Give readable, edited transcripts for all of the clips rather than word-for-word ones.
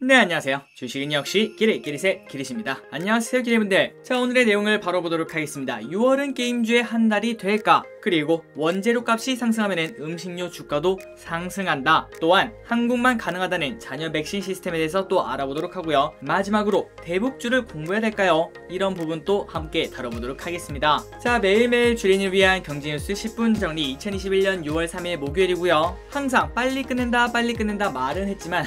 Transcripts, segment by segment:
네, 안녕하세요. 주식은 역시 기릿기릿의 기릿입니다. 안녕하세요, 기릿분들. 자, 오늘의 내용을 바로 보도록 하겠습니다. 6월은 게임주의 한 달이 될까? 그리고 원재료 값이 상승하면 음식료 주가도 상승한다. 또한 한국만 가능하다는 잔여 백신 시스템에 대해서 또 알아보도록 하고요. 마지막으로 대북주를 공부해야 될까요? 이런 부분도 함께 다뤄보도록 하겠습니다. 자, 매일매일 주린이를 위한 경제뉴스 10분 정리 2021년 6월 3일 목요일이고요. 항상 빨리 끝낸다 말은 했지만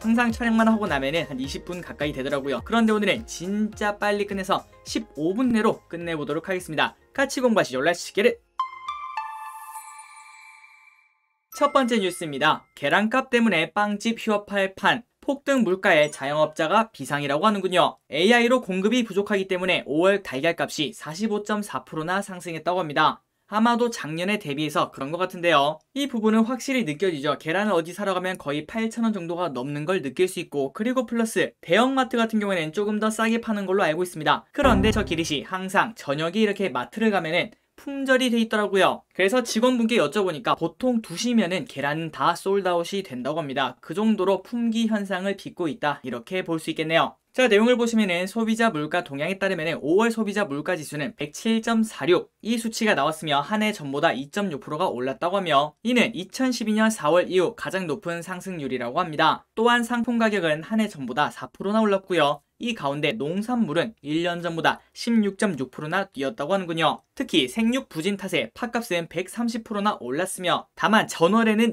항상 촬영만 하고 나면은 한 20분 가까이 되더라고요. 그런데 오늘은 진짜 빨리 끝내서 15분 내로 끝내보도록 하겠습니다. 같이 공부하시죠. Let's get it! 첫 번째 뉴스입니다. 계란값 때문에 빵집 휴업할 판. 폭등 물가에 자영업자가 비상이라고 하는군요. AI로 공급이 부족하기 때문에 5월 달걀값이 45.4%나 상승했다고 합니다. 아마도 작년에 대비해서 그런 것 같은데요. 이 부분은 확실히 느껴지죠. 계란을 어디 사러 가면 거의 8,000원 정도가 넘는 걸 느낄 수 있고, 그리고 플러스 대형마트 같은 경우에는 조금 더 싸게 파는 걸로 알고 있습니다. 그런데 저 기릿이 항상 저녁에 이렇게 마트를 가면은 품절이 돼 있더라고요. 그래서 직원분께 여쭤보니까 보통 2시면은 계란은 다 솔드아웃이 된다고 합니다. 그 정도로 품귀 현상을 빚고 있다, 이렇게 볼 수 있겠네요. 자, 내용을 보시면은 소비자 물가 동향에 따르면 5월 소비자 물가 지수는 107.46, 이 수치가 나왔으며 한 해 전보다 2.6%가 올랐다고 하며, 이는 2012년 4월 이후 가장 높은 상승률이라고 합니다. 또한 상품 가격은 한 해 전보다 4%나 올랐고요. 이 가운데 농산물은 1년 전보다 16.6%나 뛰었다고 하는군요. 특히 생육 부진 탓에 팥값은 130%나 올랐으며, 다만 전월에는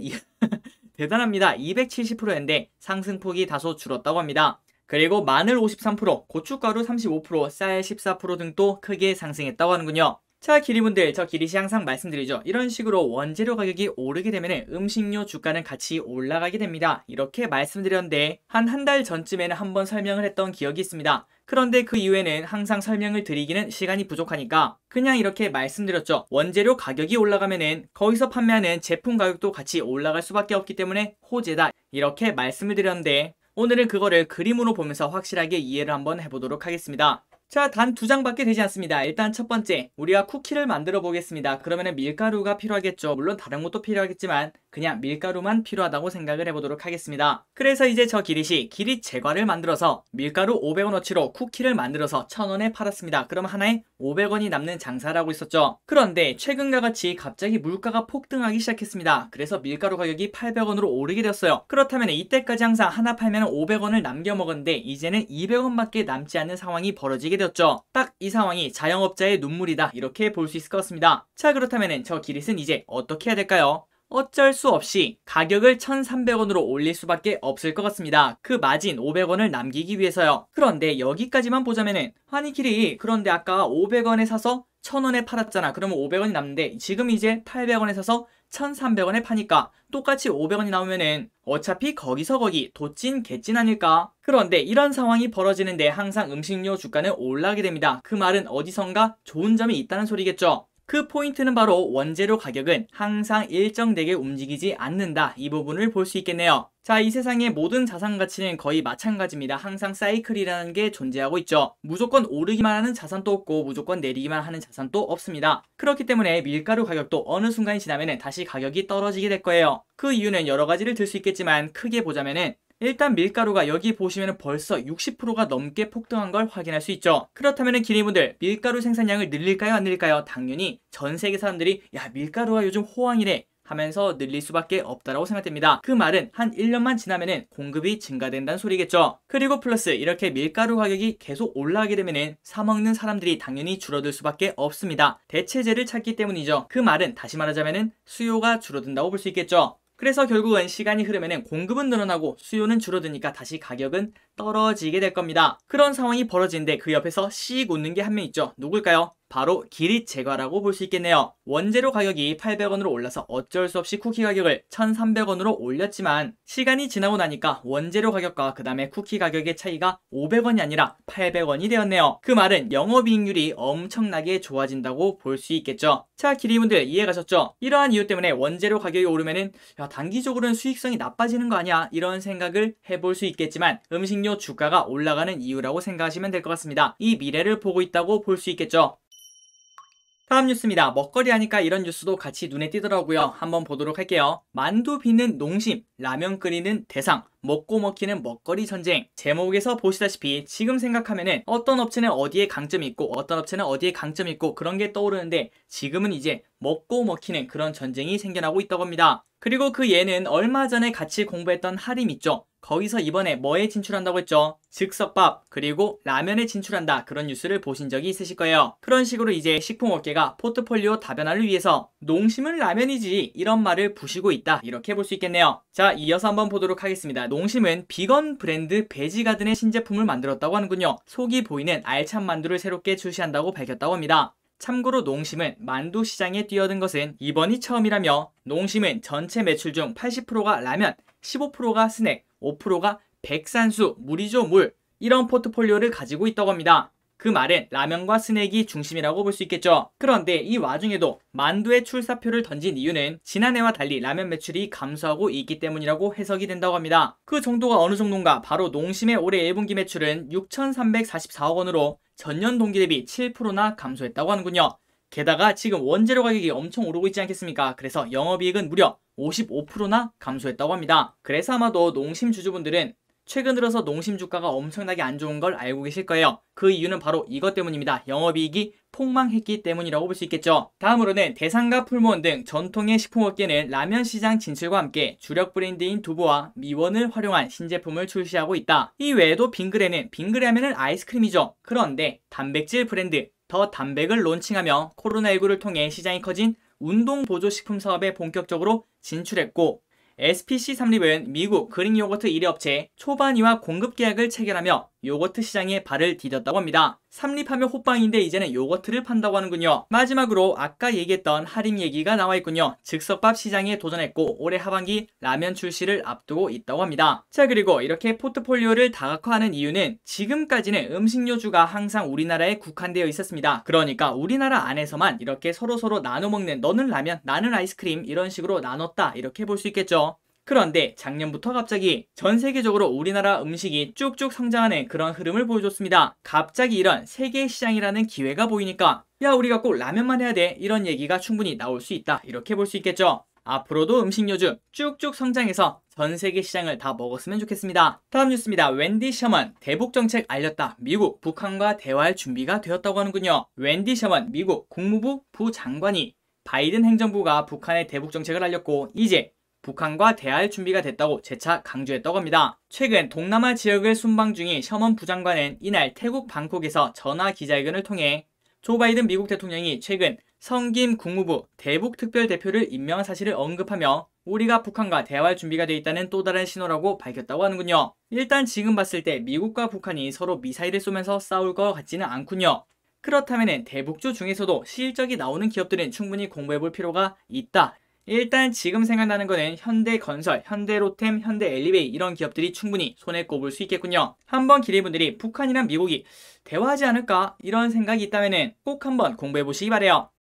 대단합니다. 270%인데 상승폭이 다소 줄었다고 합니다. 그리고 마늘 53%, 고춧가루 35%, 쌀 14% 등도 크게 상승했다고 하는군요. 자, 기릿분들, 저 기릿이 항상 말씀드리죠. 이런 식으로 원재료 가격이 오르게 되면 음식료 주가는 같이 올라가게 됩니다. 이렇게 말씀드렸는데 한 달 전쯤에는 한번 설명을 했던 기억이 있습니다. 그런데 그 이후에는 항상 설명을 드리기는 시간이 부족하니까 그냥 이렇게 말씀드렸죠. 원재료 가격이 올라가면은 거기서 판매하는 제품 가격도 같이 올라갈 수밖에 없기 때문에 호재다, 이렇게 말씀을 드렸는데, 오늘은 그거를 그림으로 보면서 확실하게 이해를 한번 해보도록 하겠습니다. 자, 단 2장밖에 되지 않습니다. 일단 첫 번째, 우리가 쿠키를 만들어 보겠습니다. 그러면은 밀가루가 필요하겠죠. 물론 다른 것도 필요하겠지만 그냥 밀가루만 필요하다고 생각을 해보도록 하겠습니다. 그래서 이제 저 기릿이 기릿 제과를 만들어서 밀가루 500원어치로 쿠키를 만들어서 1,000원에 팔았습니다. 그럼 하나에 500원이 남는 장사를 하고 있었죠. 그런데 최근과 같이 갑자기 물가가 폭등하기 시작했습니다. 그래서 밀가루 가격이 800원으로 오르게 되었어요. 그렇다면 이때까지 항상 하나 팔면 500원을 남겨 먹었는데 이제는 200원밖에 남지 않는 상황이 벌어지게 되었죠. 딱 이 상황이 자영업자의 눈물이다, 이렇게 볼 수 있을 것 같습니다. 자, 그렇다면 저 기릿은 이제 어떻게 해야 될까요? 어쩔 수 없이 가격을 1,300원으로 올릴 수밖에 없을 것 같습니다. 그 마진 500원을 남기기 위해서요. 그런데 여기까지만 보자면은, 아니 기릿, 그런데 아까 500원에 사서 1,000원에 팔았잖아. 그러면 500원이 남는데 지금 이제 800원에 사서 1,300원에 파니까 똑같이 500원이 나오면은 어차피 거기서 거기 도찐 개찐 아닐까? 그런데 이런 상황이 벌어지는데 항상 음식료 주가는 올라가게 됩니다. 그 말은 어디선가 좋은 점이 있다는 소리겠죠. 그 포인트는 바로 원재료 가격은 항상 일정되게 움직이지 않는다, 이 부분을 볼 수 있겠네요. 자, 이 세상의 모든 자산 가치는 거의 마찬가지입니다. 항상 사이클이라는 게 존재하고 있죠. 무조건 오르기만 하는 자산도 없고 무조건 내리기만 하는 자산도 없습니다. 그렇기 때문에 밀가루 가격도 어느 순간이 지나면 다시 가격이 떨어지게 될 거예요. 그 이유는 여러 가지를 들 수 있겠지만 크게 보자면은, 일단 밀가루가 여기 보시면 벌써 60%가 넘게 폭등한 걸 확인할 수 있죠. 그렇다면 기린분들, 밀가루 생산량을 늘릴까요, 안 늘릴까요? 당연히 전 세계 사람들이 야, 밀가루가 요즘 호황이래 하면서 늘릴 수밖에 없다라고 생각됩니다. 그 말은 한 1년만 지나면은 공급이 증가된다는 소리겠죠. 그리고 플러스 이렇게 밀가루 가격이 계속 올라가게 되면은 사 먹는 사람들이 당연히 줄어들 수밖에 없습니다. 대체제를 찾기 때문이죠. 그 말은 다시 말하자면은 수요가 줄어든다고 볼 수 있겠죠. 그래서 결국은 시간이 흐르면 공급은 늘어나고 수요는 줄어드니까 다시 가격은 떨어지게 될 겁니다. 그런 상황이 벌어지는데 그 옆에서 씩 웃는 게 한 명 있죠. 누굴까요? 바로 기릿 제과라고 볼 수 있겠네요. 원재료 가격이 800원으로 올라서 어쩔 수 없이 쿠키 가격을 1,300원으로 올렸지만 시간이 지나고 나니까 원재료 가격과 그 다음에 쿠키 가격의 차이가 500원이 아니라 800원이 되었네요. 그 말은 영업이익률이 엄청나게 좋아진다고 볼 수 있겠죠. 자, 기릿분들 이해 가셨죠? 이러한 이유 때문에 원재료 가격이 오르면은 야, 단기적으로는 수익성이 나빠지는 거 아니야, 이런 생각을 해볼 수 있겠지만 음식료 주가가 올라가는 이유라고 생각하시면 될 것 같습니다. 이 미래를 보고 있다고 볼 수 있겠죠. 다음 뉴스입니다. 먹거리 하니까 이런 뉴스도 같이 눈에 띄더라고요. 한번 보도록 할게요. 만두 빚는 농심, 라면 끓이는 대상, 먹고 먹히는 먹거리 전쟁. 제목에서 보시다시피 지금 생각하면은 어떤 업체는 어디에 강점이 있고 어떤 업체는 어디에 강점이 있고 그런 게 떠오르는데 지금은 이제 먹고 먹히는 그런 전쟁이 생겨나고 있다고 합니다. 그리고 그 예는 얼마 전에 같이 공부했던 하림 있죠. 거기서 이번에 뭐에 진출한다고 했죠? 즉석밥 그리고 라면에 진출한다, 그런 뉴스를 보신 적이 있으실 거예요. 그런 식으로 이제 식품업계가 포트폴리오 다변화를 위해서 농심은 라면이지 이런 말을 부시고 있다, 이렇게 볼 수 있겠네요. 자, 이어서 한번 보도록 하겠습니다. 농심은 비건 브랜드 베지가든의 신제품을 만들었다고 하는군요. 속이 보이는 알찬 만두를 새롭게 출시한다고 밝혔다고 합니다. 참고로 농심은 만두 시장에 뛰어든 것은 이번이 처음이라며, 농심은 전체 매출 중 80%가 라면, 15%가 스낵, 5%가 백산수, 물이죠 물, 이런 포트폴리오를 가지고 있다고 합니다. 그 말은 라면과 스낵이 중심이라고 볼 수 있겠죠. 그런데 이 와중에도 만두의 출사표를 던진 이유는 지난해와 달리 라면 매출이 감소하고 있기 때문이라고 해석이 된다고 합니다. 그 정도가 어느 정도인가? 바로 농심의 올해 1분기 매출은 6,344억 원으로 전년 동기 대비 7%나 감소했다고 하는군요. 게다가 지금 원재료 가격이 엄청 오르고 있지 않겠습니까? 그래서 영업이익은 무려 55%나 감소했다고 합니다. 그래서 아마도 농심 주주분들은 최근 들어서 농심 주가가 엄청나게 안 좋은 걸 알고 계실 거예요. 그 이유는 바로 이것 때문입니다. 영업이익이 폭망했기 때문이라고 볼 수 있겠죠. 다음으로는 대상과 풀무원 등 전통의 식품업계는 라면 시장 진출과 함께 주력 브랜드인 두부와 미원을 활용한 신제품을 출시하고 있다. 이 외에도 빙그레는, 빙그레 하면은 아이스크림이죠. 그런데 단백질 브랜드 더 단백을 론칭하며 코로나19를 통해 시장이 커진 운동보조식품 사업에 본격적으로 진출했고, SPC 삼립은 미국 그릭 요거트 1위 업체 초바니와 공급 계약을 체결하며 요거트 시장에 발을 디뎠다고 합니다. 삼립하면 호빵인데 이제는 요거트를 판다고 하는군요. 마지막으로 아까 얘기했던 하림 얘기가 나와 있군요. 즉석밥 시장에 도전했고 올해 하반기 라면 출시를 앞두고 있다고 합니다. 자, 그리고 이렇게 포트폴리오를 다각화하는 이유는 지금까지는 음식료주가 항상 우리나라에 국한되어 있었습니다. 그러니까 우리나라 안에서만 이렇게 서로서로 나눠 먹는, 너는 라면 나는 아이스크림 이런 식으로 나눴다, 이렇게 볼 수 있겠죠. 그런데 작년부터 갑자기 전 세계적으로 우리나라 음식이 쭉쭉 성장하는 그런 흐름을 보여줬습니다. 갑자기 이런 세계 시장이라는 기회가 보이니까 야, 우리가 꼭 라면만 해야 돼, 이런 얘기가 충분히 나올 수 있다, 이렇게 볼 수 있겠죠. 앞으로도 음식료주 쭉쭉 성장해서 전 세계 시장을 다 먹었으면 좋겠습니다. 다음 뉴스입니다. 웬디 셔먼 대북 정책 알렸다. 미국, 북한과 대화할 준비가 되었다고 하는군요. 웬디 셔먼 미국 국무부 부장관이 바이든 행정부가 북한의 대북 정책을 알렸고 이제 북한과 대화할 준비가 됐다고 재차 강조했다고 합니다. 최근 동남아 지역을 순방 중인 셔먼 부장관은 이날 태국 방콕에서 전화 기자회견을 통해 조 바이든 미국 대통령이 최근 성김 국무부 대북특별대표를 임명한 사실을 언급하며 우리가 북한과 대화할 준비가 되어 있다는 또 다른 신호라고 밝혔다고 하는군요. 일단 지금 봤을 때 미국과 북한이 서로 미사일을 쏘면서 싸울 것 같지는 않군요. 그렇다면 대북주 중에서도 실적이 나오는 기업들은 충분히 공부해볼 필요가 있다. 일단 지금 생각나는 거는 현대건설, 현대로템, 현대엘리베이 이런 기업들이 충분히 손에 꼽을 수 있겠군요. 한번 기대분들이 북한이랑 미국이 대화하지 않을까 이런 생각이 있다면 꼭 한번 공부해보시기 바래요.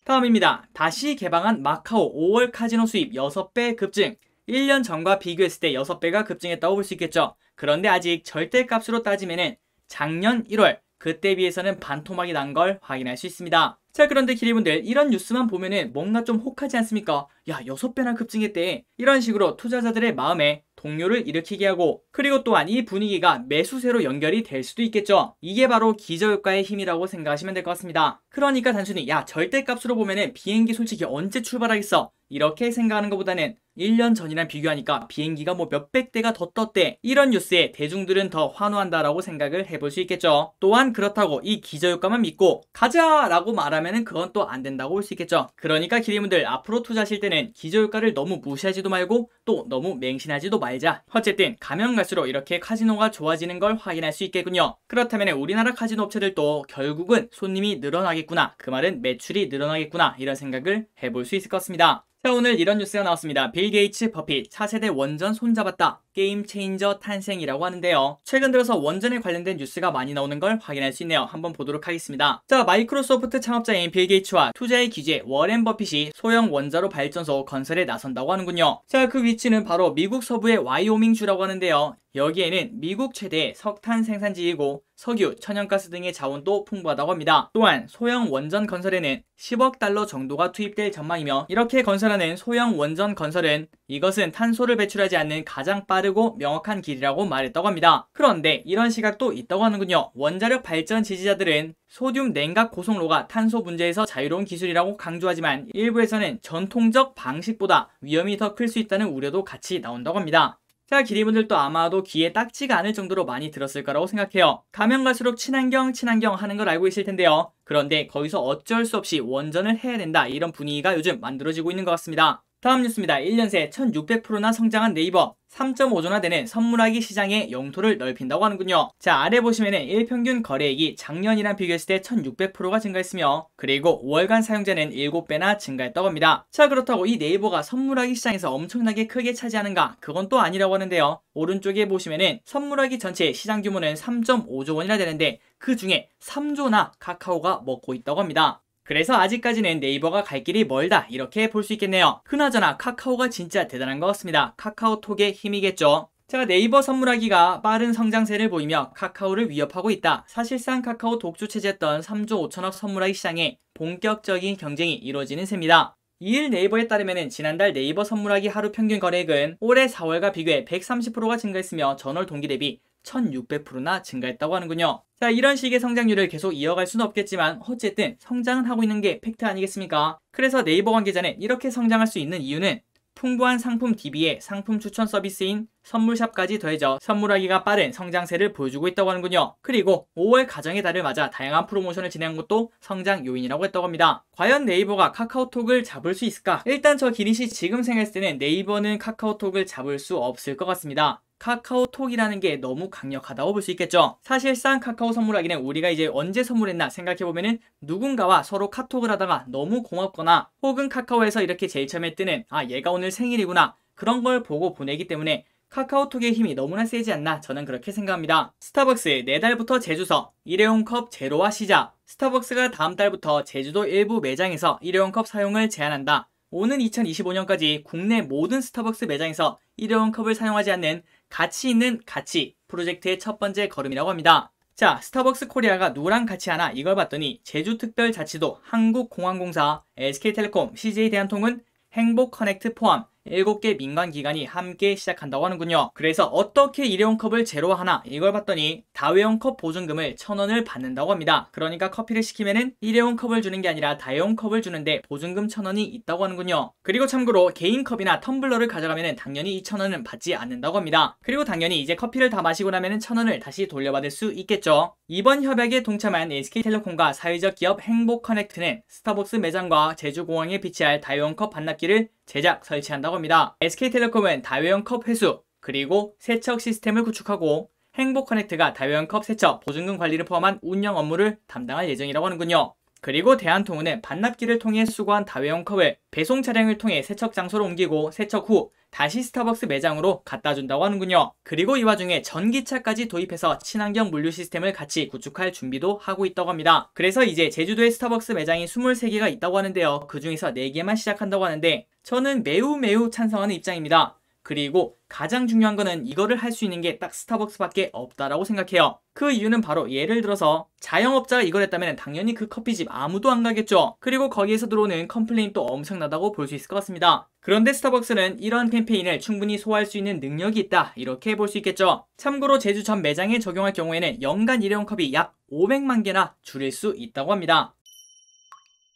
다음입니다. 다시 개방한 마카오 5월 카지노 수입 6배 급증. 1년 전과 비교했을 때 6배가 급증했다고 볼 수 있겠죠. 그런데 아직 절대값으로 따지면 작년 1월 그때 비해서는 반토막이 난 걸 확인할 수 있습니다. 자, 그런데 기리분들 이런 뉴스만 보면은 뭔가 좀 혹하지 않습니까? 야, 6배나 급증했대. 이런 식으로 투자자들의 마음에 동요를 일으키게 하고, 그리고 또한 이 분위기가 매수세로 연결이 될 수도 있겠죠. 이게 바로 기저효과의 힘이라고 생각하시면 될 것 같습니다. 그러니까 단순히 야, 절대값으로 보면은 비행기 솔직히 언제 출발하겠어, 이렇게 생각하는 것보다는 1년 전이랑 비교하니까 비행기가 뭐 몇백 대가 더 떴대, 이런 뉴스에 대중들은 더 환호한다라고 생각을 해볼 수 있겠죠. 또한 그렇다고 이 기저효과만 믿고 가자라고 말하면은 그건 또 안 된다고 볼 수 있겠죠. 그러니까 기리분들 앞으로 투자하실 때는 기저효과를 너무 무시하지도 말고 또 너무 맹신하지도 말자. 어쨌든 가면 갈수록 이렇게 카지노가 좋아지는 걸 확인할 수 있겠군요. 그렇다면 우리나라 카지노 업체들도 결국은 손님이 늘어나겠구나, 그 말은 매출이 늘어나겠구나, 이런 생각을 해볼 수 있을 것 같습니다. 자, 오늘 이런 뉴스가 나왔습니다. 빌 게이츠 버핏 차세대 원전 손잡았다. 게임 체인저 탄생이라고 하는데요. 최근 들어서 원전에 관련된 뉴스가 많이 나오는 걸 확인할 수 있네요. 한번 보도록 하겠습니다. 자, 마이크로소프트 창업자인 빌 게이츠와 투자의 귀재 워렌 버핏이 소형 원자로 발전소 건설에 나선다고 하는군요. 자, 그 위치는 바로 미국 서부의 와이오밍주라고 하는데요. 여기에는 미국 최대의 석탄 생산지이고 석유, 천연가스 등의 자원도 풍부하다고 합니다. 또한 소형 원전 건설에는 10억 달러 정도가 투입될 전망이며 이렇게 건설하는 소형 원전 건설은 이것은 탄소를 배출하지 않는 가장 빠르고 명확한 길이라고 말했다고 합니다. 그런데 이런 시각도 있다고 하는군요. 원자력 발전 지지자들은 소듐 냉각 고속로가 탄소 문제에서 자유로운 기술이라고 강조하지만 일부에서는 전통적 방식보다 위험이 더 클 수 있다는 우려도 같이 나온다고 합니다. 자, 기리분들도 아마도 귀에 딱지가 않을 정도로 많이 들었을 거라고 생각해요. 가면 갈수록 친환경 하는 걸 알고 있을 텐데요. 그런데 거기서 어쩔 수 없이 원전을 해야 된다, 이런 분위기가 요즘 만들어지고 있는 것 같습니다. 다음 뉴스입니다. 1년 새 1600%나 성장한 네이버, 3.5조나 되는 선물하기 시장의 영토를 넓힌다고 하는군요. 자, 아래 보시면은 일평균 거래액이 작년이랑 비교했을 때 1600%가 증가했으며 그리고 5월간 사용자는 7배나 증가했다고 합니다. 자, 그렇다고 이 네이버가 선물하기 시장에서 엄청나게 크게 차지하는가? 그건 또 아니라고 하는데요. 오른쪽에 보시면은 선물하기 전체 시장 규모는 3.5조 원이나 되는데 그 중에 3조나 카카오가 먹고 있다고 합니다. 그래서 아직까지는 네이버가 갈 길이 멀다, 이렇게 볼 수 있겠네요. 그나저나 카카오가 진짜 대단한 것 같습니다. 카카오톡의 힘이겠죠. 자, 네이버 선물하기가 빠른 성장세를 보이며 카카오를 위협하고 있다. 사실상 카카오 독주 체제였던 3조 5천억 선물하기 시장에 본격적인 경쟁이 이루어지는 셈입니다. 이일 네이버에 따르면 지난달 네이버 선물하기 하루 평균 거래액은 올해 4월과 비교해 130%가 증가했으며 전월 동기 대비 1600%나 증가했다고 하는군요. 자, 이런 식의 성장률을 계속 이어갈 수는 없겠지만 어쨌든 성장은 하고 있는 게 팩트 아니겠습니까? 그래서 네이버 관계자는 이렇게 성장할 수 있는 이유는 풍부한 상품 DB에 상품 추천 서비스인 선물샵까지 더해져 선물하기가 빠른 성장세를 보여주고 있다고 하는군요. 그리고 5월 가정의 달을 맞아 다양한 프로모션을 진행한 것도 성장 요인이라고 했다고 합니다. 과연 네이버가 카카오톡을 잡을 수 있을까? 일단 저 기리씨 지금 생각했을 때는 네이버는 카카오톡을 잡을 수 없을 것 같습니다. 카카오톡이라는 게 너무 강력하다고 볼 수 있겠죠. 사실상 카카오 선물하기는 우리가 이제 언제 선물했나 생각해보면은 누군가와 서로 카톡을 하다가 너무 고맙거나 혹은 카카오에서 이렇게 제일 처음에 뜨는 얘가 오늘 생일이구나, 그런 걸 보고 보내기 때문에 카카오톡의 힘이 너무나 세지 않나, 저는 그렇게 생각합니다. 스타벅스 내달부터 제주서 일회용 컵 제로화 시작. 스타벅스가 다음 달부터 제주도 일부 매장에서 일회용 컵 사용을 제한한다. 오는 2025년까지 국내 모든 스타벅스 매장에서 일회용 컵을 사용하지 않는 가치 있는 가치 프로젝트의 첫 번째 걸음이라고 합니다. 자, 스타벅스 코리아가 누구랑 같이 하나, 이걸 봤더니 제주특별자치도, 한국공항공사, SK텔레콤, CJ대한통운, 행복커넥트 포함 7개 민간기관이 함께 시작한다고 하는군요. 그래서 어떻게 일회용 컵을 제로화하나, 이걸 봤더니 다회용 컵 보증금을 1,000원을 받는다고 합니다. 그러니까 커피를 시키면은 일회용 컵을 주는 게 아니라 다회용 컵을 주는데 보증금 1,000원이 있다고 하는군요. 그리고 참고로 개인 컵이나 텀블러를 가져가면은 당연히 2,000원은 받지 않는다고 합니다. 그리고 당연히 이제 커피를 다 마시고 나면은 1,000원을 다시 돌려받을 수 있겠죠. 이번 협약에 동참한 SK텔레콤과 사회적 기업 행복커넥트는 스타벅스 매장과 제주공항에 비치할 다회용 컵 반납기를 제작, 설치한다고 합니다. SK텔레콤은 다회용 컵 회수, 그리고 세척 시스템을 구축하고 행복커넥트가 다회용 컵 세척, 보증금 관리를 포함한 운영 업무를 담당할 예정이라고 하는군요. 그리고 대한통운은 반납기를 통해 수거한 다회용 컵을 배송 차량을 통해 세척 장소로 옮기고 세척 후 다시 스타벅스 매장으로 갖다 준다고 하는군요. 그리고 이 와중에 전기차까지 도입해서 친환경 물류 시스템을 같이 구축할 준비도 하고 있다고 합니다. 그래서 이제 제주도에 스타벅스 매장이 23개가 있다고 하는데요. 그 중에서 4개만 시작한다고 하는데 저는 매우 찬성하는 입장입니다. 그리고 가장 중요한 거는 이거를 할 수 있는 게 딱 스타벅스밖에 없다라고 생각해요. 그 이유는 바로 예를 들어서 자영업자가 이걸 했다면 당연히 그 커피집 아무도 안 가겠죠. 그리고 거기에서 들어오는 컴플레인도 엄청나다고 볼 수 있을 것 같습니다. 그런데 스타벅스는 이런 캠페인을 충분히 소화할 수 있는 능력이 있다, 이렇게 볼 수 있겠죠. 참고로 제주 전 매장에 적용할 경우에는 연간 일회용 컵이 약 500만 개나 줄일 수 있다고 합니다.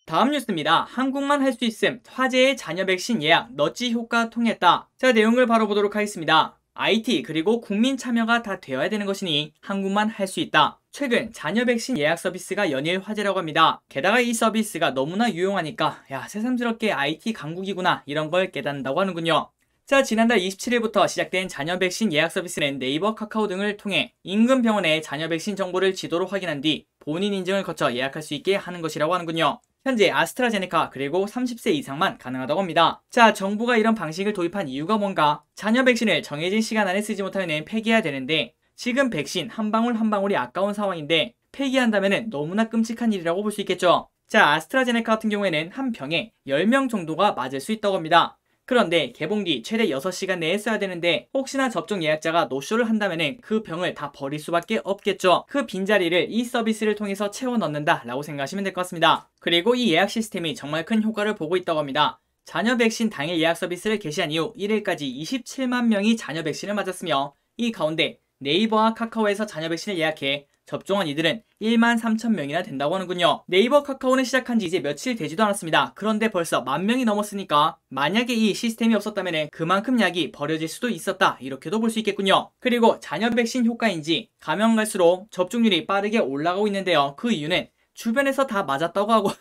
다음 뉴스입니다. 한국만 할 수 있음, 화제의 자녀 백신 예약, 넛지 효과 통했다. 자, 내용을 바로 보도록 하겠습니다. IT 그리고 국민 참여가 다 되어야 되는 것이니 한국만 할 수 있다. 최근 자녀 백신 예약 서비스가 연일 화제라고 합니다. 게다가 이 서비스가 너무나 유용하니까 새삼스럽게 IT 강국이구나, 이런 걸 깨닫는다고 하는군요. 자, 지난달 27일부터 시작된 자녀 백신 예약 서비스는 네이버, 카카오 등을 통해 인근 병원의 자녀 백신 정보를 지도로 확인한 뒤 본인 인증을 거쳐 예약할 수 있게 하는 것이라고 하는군요. 현재 아스트라제네카 그리고 30세 이상만 가능하다고 합니다. 자, 정부가 이런 방식을 도입한 이유가 뭔가? 자녀 백신을 정해진 시간 안에 쓰지 못하면 폐기해야 되는데 지금 백신 한 방울 한 방울이 아까운 상황인데 폐기한다면 너무나 끔찍한 일이라고 볼 수 있겠죠. 자, 아스트라제네카 같은 경우에는 한 병에 10명 정도가 맞을 수 있다고 합니다. 그런데 개봉 뒤 최대 6시간 내에 써야 되는데 혹시나 접종 예약자가 노쇼를 한다면은 그 병을 다 버릴 수밖에 없겠죠. 그 빈자리를 이 서비스를 통해서 채워 넣는다 라고 생각하시면 될 것 같습니다. 그리고 이 예약 시스템이 정말 큰 효과를 보고 있다고 합니다. 자녀 백신 당일 예약 서비스를 개시한 이후 1일까지 27만 명이 자녀 백신을 맞았으며 이 가운데 네이버와 카카오에서 자녀 백신을 예약해 접종한 이들은 13,000명이나 된다고 하는군요. 네이버 카카오는 시작한 지 이제 며칠 되지도 않았습니다. 그런데 벌써 10,000명이 넘었으니까 만약에 이 시스템이 없었다면 그만큼 약이 버려질 수도 있었다 이렇게도 볼 수 있겠군요. 그리고 자녀 백신 효과인지 가면 갈수록 접종률이 빠르게 올라가고 있는데요. 그 이유는 주변에서 다 맞았다고 하고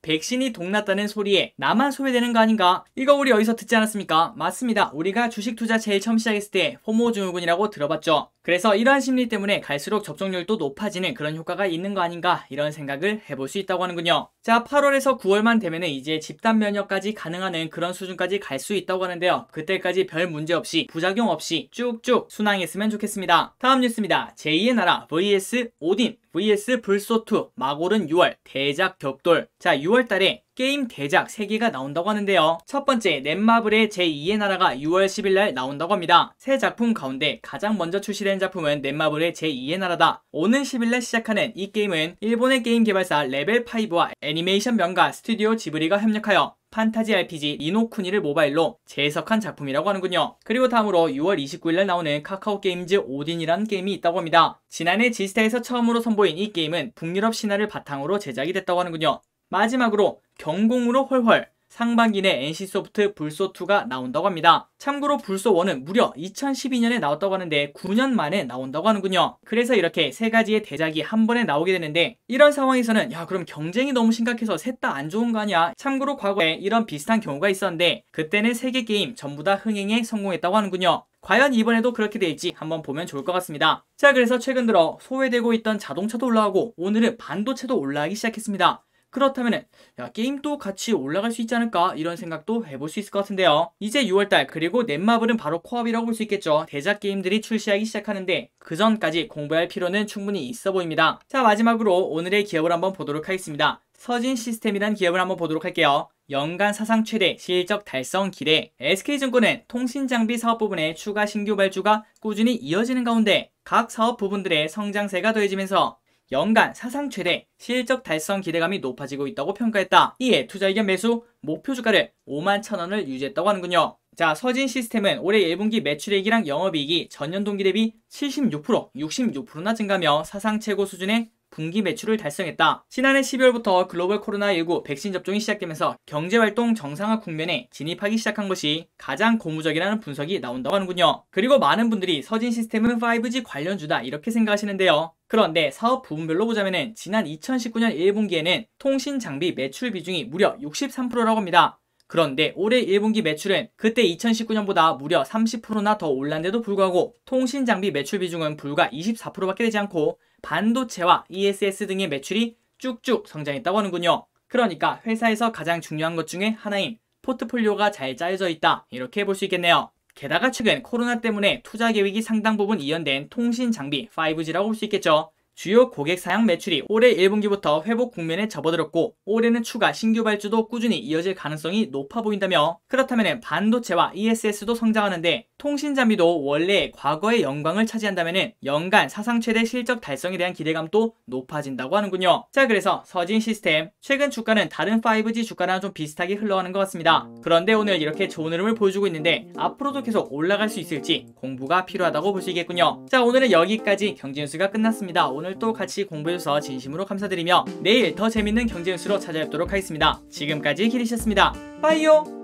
백신이 동났다는 소리에 나만 소외되는 거 아닌가? 이거 우리 어디서 듣지 않았습니까? 맞습니다. 우리가 주식 투자 제일 처음 시작했을 때 포모 증후군이라고 들어봤죠. 그래서 이러한 심리 때문에 갈수록 접종률도 높아지는 그런 효과가 있는 거 아닌가 이런 생각을 해볼 수 있다고 하는군요. 자, 8월에서 9월만 되면은 이제 집단 면역까지 가능한 그런 수준까지 갈 수 있다고 하는데요. 그때까지 별 문제 없이 부작용 없이 쭉쭉 순항했으면 좋겠습니다. 다음 뉴스입니다. 제2의 나라 vs 오딘 vs 불소2 막 오른 6월 대작 격돌. 자, 6월달에 게임 대작 3개가 나온다고 하는데요. 첫 번째 넷마블의 제2의 나라가 6월 10일날 나온다고 합니다. 새 작품 가운데 가장 먼저 출시된 작품은 넷마블의 제2의 나라다. 오는 10일날 시작하는 이 게임은 일본의 게임 개발사 레벨5와 애니메이션 명가 스튜디오 지브리가 협력하여 판타지 RPG 니노쿠니를 모바일로 재해석한 작품이라고 하는군요. 그리고 다음으로 6월 29일날 나오는 카카오 게임즈 오딘이라는 게임이 있다고 합니다. 지난해 지스타에서 처음으로 선보인 이 게임은 북유럽 신화를 바탕으로 제작이 됐다고 하는군요. 마지막으로 경공으로 헐헐 상반기 내 NC소프트 불소2가 나온다고 합니다. 참고로 불소1은 무려 2012년에 나왔다고 하는데 9년 만에 나온다고 하는군요. 그래서 이렇게 세 가지의 대작이 한 번에 나오게 되는데 이런 상황에서는 야 그럼 경쟁이 너무 심각해서 셋 다 안 좋은 거 아니야? 참고로 과거에 이런 비슷한 경우가 있었는데 그때는 3개 게임 전부 다 흥행에 성공했다고 하는군요. 과연 이번에도 그렇게 될지 한번 보면 좋을 것 같습니다. 자, 그래서 최근 들어 소외되고 있던 자동차도 올라가고 오늘은 반도체도 올라가기 시작했습니다. 그렇다면은 야 게임도 같이 올라갈 수 있지 않을까 이런 생각도 해볼 수 있을 것 같은데요. 이제 6월달 그리고 넷마블은 바로 코앞이라고 볼 수 있겠죠. 대작 게임들이 출시하기 시작하는데 그 전까지 공부할 필요는 충분히 있어 보입니다. 자, 마지막으로 오늘의 기업을 한번 보도록 하겠습니다. 서진 시스템이라는 기업을 한번 보도록 할게요. 연간 사상 최대 실적 달성 기대. SK증권은 통신장비 사업 부분의 추가 신규 발주가 꾸준히 이어지는 가운데 각 사업 부분들의 성장세가 더해지면서 연간 사상 최대 실적 달성 기대감이 높아지고 있다고 평가했다. 이에 투자 의견 매수 목표 주가를 51,000원을 유지했다고 하는군요. 자, 서진 시스템은 올해 1분기 매출액이랑 영업이익이 전년 동기 대비 76%, 66%나 증가하며 사상 최고 수준의 분기 매출을 달성했다. 지난해 12월부터 글로벌 코로나19 백신 접종이 시작되면서 경제활동 정상화 국면에 진입하기 시작한 것이 가장 고무적이라는 분석이 나온다고 하는군요. 그리고 많은 분들이 서진 시스템은 5G 관련주다 이렇게 생각하시는데요. 그런데 사업 부분별로 보자면은 지난 2019년 1분기에는 통신 장비 매출 비중이 무려 63%라고 합니다. 그런데 올해 1분기 매출은 그때 2019년보다 무려 30%나 더 올랐는데도 불구하고 통신 장비 매출 비중은 불과 24%밖에 되지 않고 반도체와 ESS 등의 매출이 쭉쭉 성장했다고 하는군요. 그러니까 회사에서 가장 중요한 것 중에 하나인 포트폴리오가 잘 짜여져 있다 이렇게 볼 수 있겠네요. 게다가 최근 코로나 때문에 투자 계획이 상당 부분 이연된 통신 장비 5G라고 볼 수 있겠죠. 주요 고객 사양 매출이 올해 1분기부터 회복 국면에 접어들었고 올해는 추가 신규 발주도 꾸준히 이어질 가능성이 높아 보인다며 그렇다면 반도체와 ESS도 성장하는데 통신 장비도 원래 과거의 영광을 차지한다면 연간 사상 최대 실적 달성에 대한 기대감도 높아진다고 하는군요. 자, 그래서 서진 시스템 최근 주가는 다른 5G 주가랑 좀 비슷하게 흘러가는 것 같습니다. 그런데 오늘 이렇게 좋은 흐름을 보여주고 있는데 앞으로도 계속 올라갈 수 있을지 공부가 필요하다고 볼 수 있겠군요. 자, 오늘은 여기까지 경제뉴스가 끝났습니다. 오늘 또 같이 공부해주셔서 진심으로 감사드리며 내일 더 재밌는 경제뉴스로 찾아뵙도록 하겠습니다. 지금까지 기리셨습니다. 빠이요.